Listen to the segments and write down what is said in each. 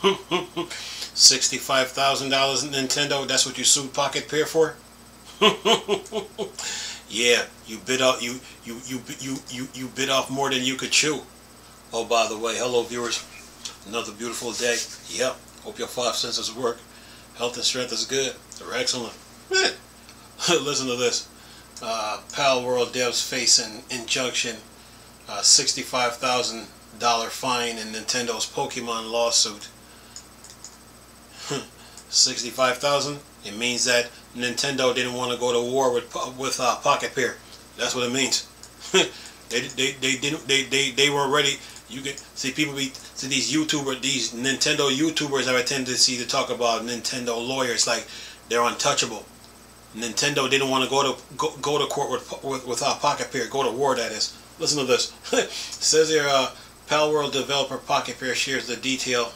$65,000 in Nintendo. That's what you sued Pocket Pair for? Yeah, you bit off you bit off more than you could chew. Oh, by the way, hello viewers. Another beautiful day. Yep. Hope your five senses work. Health and strength is good. They're excellent. Listen to this. Palworld devs face an injunction, $65,000 fine in Nintendo's Pokemon lawsuit. 65,000. It means that Nintendo didn't want to go to war with Pocket Pair. That's what it means. They weren't ready. You can see these Nintendo YouTubers have a tendency to talk about Nintendo lawyers like they're untouchable. Nintendo didn't want to go to court with Pocket Pair, go to war, that is. Listen to this. It says here, Palworld developer Pocket Pair shares the detail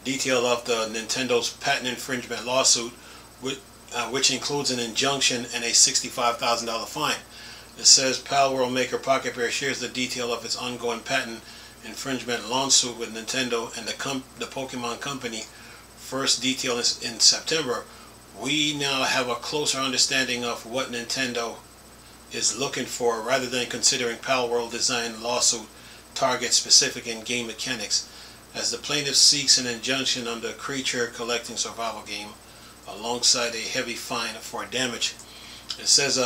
of the Nintendo's patent infringement lawsuit, which includes an injunction and a $65,000 fine. It says Palworld maker Pocket Pair shares the detail of its ongoing patent infringement lawsuit with Nintendo and the Pokemon Company. First detail is in September. We now have a closer understanding of what Nintendo is looking for, rather than considering Palworld design lawsuit target specific in game mechanics, as the plaintiff seeks an injunction on the creature collecting survival game, alongside a heavy fine for damage. It says,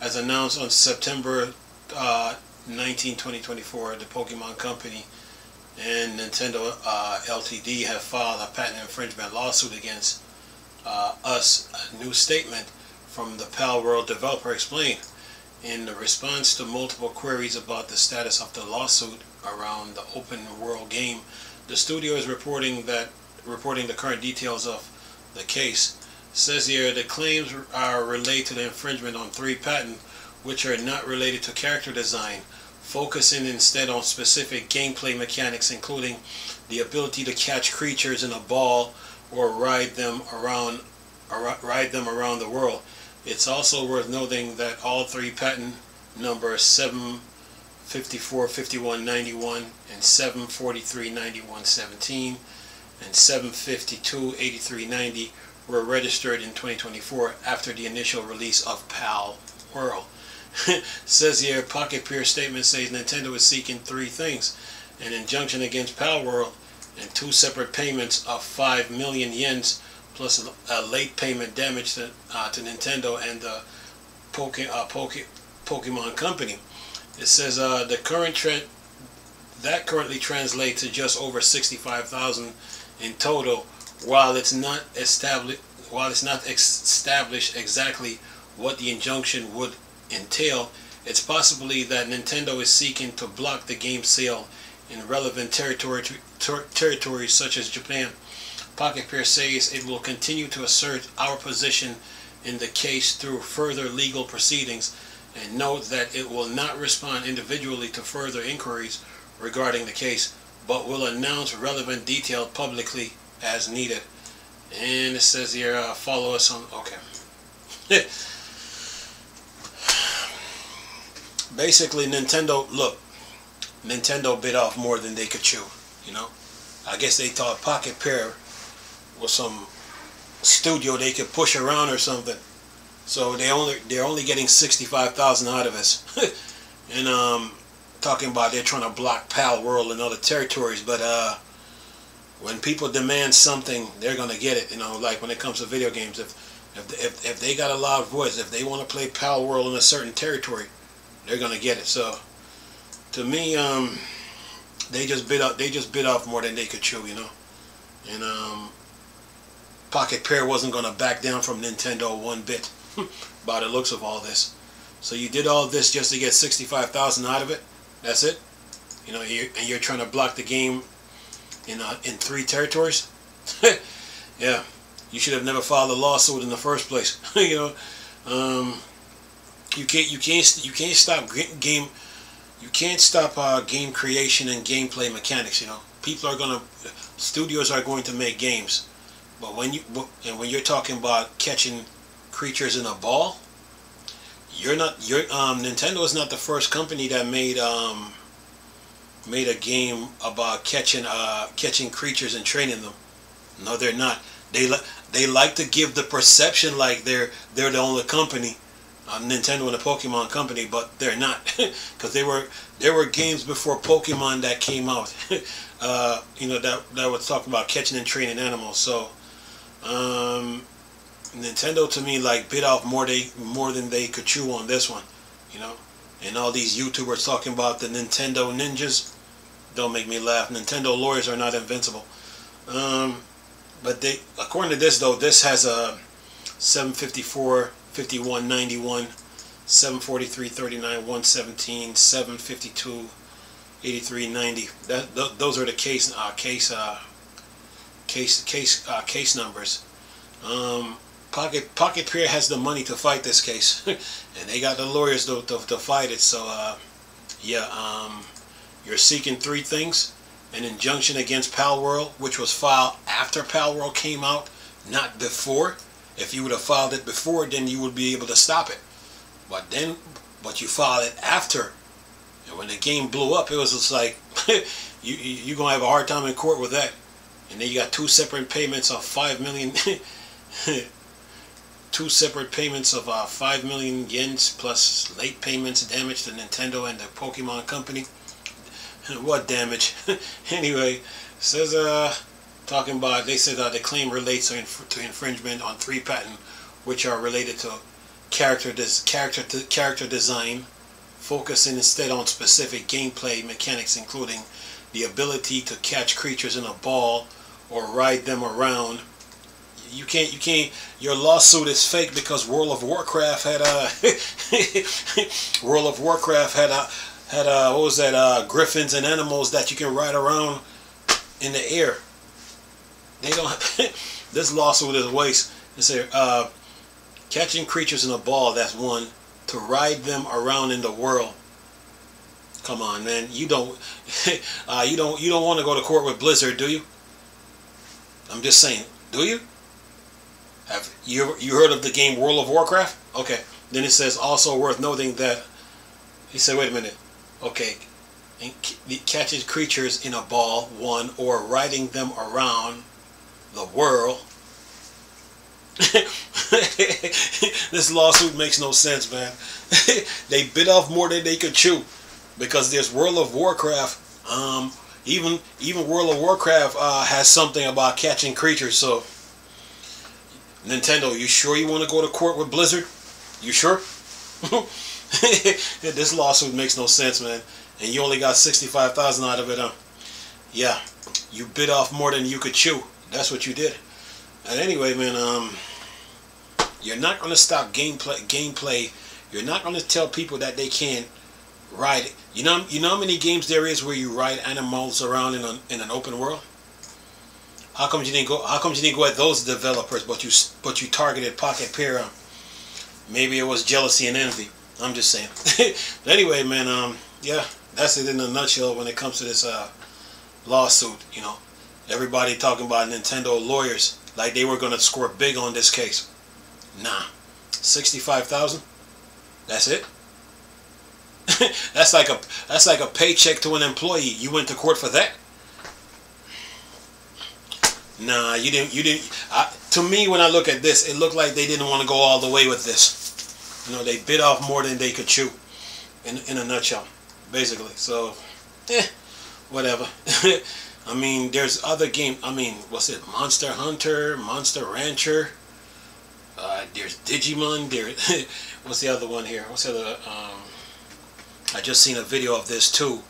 as announced on September 19, 2024, the Pokemon Company and Nintendo Ltd. have filed a patent infringement lawsuit against us. A new statement from the Palworld developer explained. In response to multiple queries about the status of the lawsuit around the open world game, the studio is reporting the current details of the case. It says here the claims are related to the infringement on 3 patents, which are not related to character design, focusing instead on specific gameplay mechanics, including the ability to catch creatures in a ball or ride them around the world. It's also worth noting that all 3 patent numbers 754-5191 and 743-9117 and 752-8390 were registered in 2024 after the initial release of Palworld. Says here, Pocket Pair statement says Nintendo is seeking 3 things: an injunction against Palworld and 2 separate payments of 5 million yens plus a late payment damage to Nintendo and the Pokemon Company. It says the current trend that currently translates to just over 65,000 in total. While it's not established exactly what the injunction would entail, it's possibly that Nintendo is seeking to block the game sale in relevant territories such as Japan. Pocket Pair says it will continue to assert our position in the case through further legal proceedings, and note that it will not respond individually to further inquiries regarding the case, but will announce relevant detail publicly as needed. And it says here, follow us on, okay. Basically, Nintendo bit off more than they could chew, you know. I guess they thought Pocket Pair was some studio they could push around or something. So they're only getting 65,000 out of us. And talking about they're trying to block Palworld and other territories, but when people demand something, they're gonna get it. You know, like when it comes to video games, if they got a loud voice, if they want to play Palworld in a certain territory, they're gonna get it. So to me, they just bit off more than they could chew, you know. And Pocket Pair wasn't gonna back down from Nintendo one bit by the looks of all this. So you did all this just to get 65,000 out of it. That's it. You know, you're trying to block the game in 3 territories. Yeah, you should have never filed a lawsuit in the first place. You know, you can't stop game creation and gameplay mechanics. You know, studios are going to make games, but when you're talking about catching creatures in a ball, Nintendo is not the first company that made made a game about catching creatures and training them. No, they're not. They like to give the perception like they're the only company, Nintendo and the Pokemon company, but they're not, because there were games before Pokemon that came out, you know, that was talking about catching and training animals. So Nintendo to me like bit off more than they could chew on this one, you know. And all these YouTubers talking about the Nintendo ninjas don't make me laugh. Nintendo lawyers are not invincible. But they, according to this though, this has a 754, 51, 91, 743, 39, 117, 752, 83, 90. Those are the case numbers. Pocket Pier has the money to fight this case, and they got the lawyers to fight it. So yeah, you're seeking three things: an injunction against Palworld, which was filed after Palworld came out, not before. If you would have filed it before, then you would be able to stop it. But you filed it after, and when the game blew up, it was just like you're gonna have a hard time in court with that. And then you got two separate payments of 5 million. Two separate payments of 5 million yens plus late payments, damage to Nintendo and the Pokemon company. What damage? Anyway, says talking about, they said the claim relates to infringement on 3 patents, which are related to character design, focusing instead on specific gameplay mechanics, including the ability to catch creatures in a ball or ride them around. You can't. Your lawsuit is fake because World of Warcraft had what was that? Griffins and animals that you can ride around in the air. They don't. This lawsuit is a waste. It said catching creatures in a ball. That's one. To ride them around in the world. Come on, man. You don't want to go to court with Blizzard, do you? I'm just saying. Do you? Have you heard of the game World of Warcraft? Okay. Then it says also worth noting that he said, wait a minute. Okay. It catches creatures in a ball, one, or riding them around the world. This lawsuit makes no sense, man. They bit off more than they could chew, because there's World of Warcraft. Even World of Warcraft has something about catching creatures. So Nintendo, you sure you want to go to court with Blizzard? You sure? This lawsuit makes no sense, man. And you only got 65,000 out of it, huh? Yeah, you bit off more than you could chew. That's what you did. And anyway, man, you're not going to stop gameplay. You're not going to tell people that they can't ride it. You know how many games there is where you ride animals around in an open world? How come you didn't go? How come you didn't go at those developers, but you targeted Pocket Pier? Maybe it was jealousy and envy. I'm just saying. But anyway, man, yeah, that's it in a nutshell when it comes to this lawsuit. You know, everybody talking about Nintendo lawyers like they were gonna score big on this case. Nah, 65,000. That's it. That's like a paycheck to an employee. You went to court for that? Nah, you didn't. To me, when I look at this, it looked like they didn't want to go all the way with this. You know, they bit off more than they could chew. In a nutshell, basically. So, whatever. I mean, there's other games. I mean, what's it? Monster Hunter, Monster Rancher. There's Digimon. There. What's the other one here? What's the other? I just seen a video of this too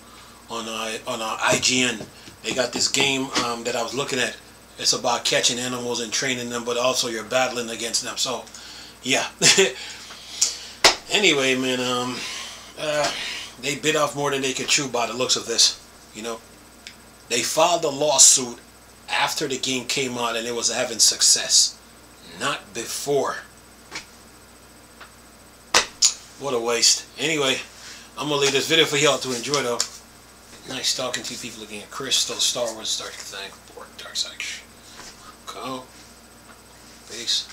on IGN. They got this game that I was looking at. It's about catching animals and training them, but also you're battling against them. So, yeah. Anyway, man, they bit off more than they could chew by the looks of this. You know, they filed a lawsuit after the game came out and it was having success, not before. What a waste. Anyway, I'm gonna leave this video for y'all to enjoy though. Nice talking to you people again. Crystal, Star Wars, Dark Thing, Dark Side. Go. Peace.